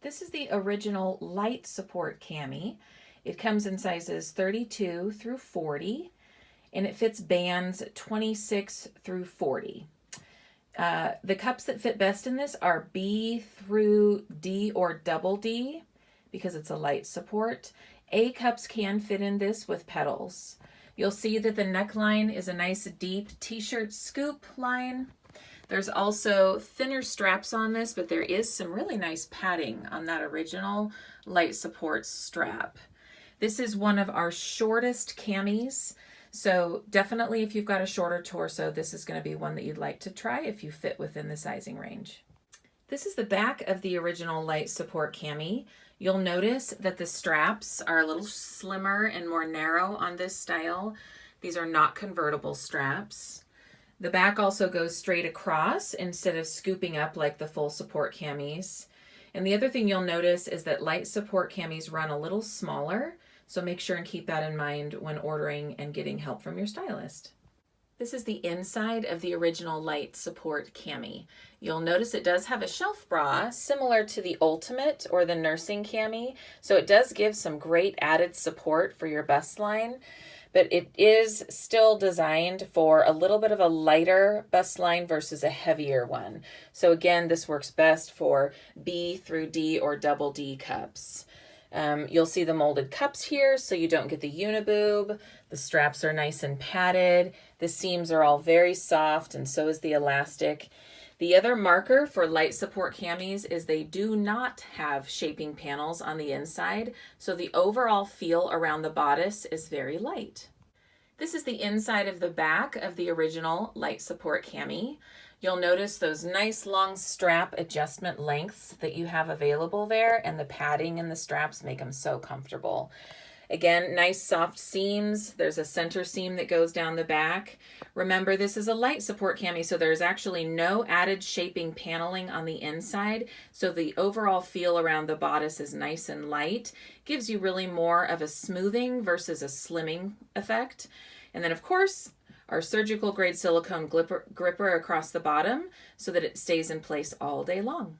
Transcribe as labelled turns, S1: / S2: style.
S1: This is the original light support cami. It comes in sizes 32 through 40, and it fits bands 26 through 40. The cups that fit best in this are B through D or double D because it's a light support. A cups can fit in this with petals. You'll see that the neckline is a nice deep t-shirt scoop line. There's also thinner straps on this, but there is some really nice padding on that original light support strap. This is one of our shortest camis, so definitely if you've got a shorter torso, this is going to be one that you'd like to try if you fit within the sizing range. This is the back of the original light support cami. You'll notice that the straps are a little slimmer and more narrow on this style. These are not convertible straps. The back also goes straight across instead of scooping up like the full support camis. And the other thing you'll notice is that light support camis run a little smaller, so make sure and keep that in mind when ordering and getting help from your stylist. This is the inside of the original light support cami. You'll notice it does have a shelf bra similar to the Ultimate or the nursing cami, so it does give some great added support for your bust line. But it is still designed for a little bit of a lighter bust line versus a heavier one. So again, this works best for B through D or double D cups. You'll see the molded cups here so you don't get the uniboob. The straps are nice and padded. The seams are all very soft, and so is the elastic. The other marker for light support camis is they do not have shaping panels on the inside, so the overall feel around the bodice is very light. This is the inside of the back of the original light support cami. You'll notice those nice long strap adjustment lengths that you have available there, and the padding in the straps make them so comfortable. Again, nice soft seams. There's a center seam that goes down the back. Remember, this is a light support cami, so there's actually no added shaping paneling on the inside. So the overall feel around the bodice is nice and light. Gives you really more of a smoothing versus a slimming effect. And then of course, our surgical grade silicone gripper across the bottom so that it stays in place all day long.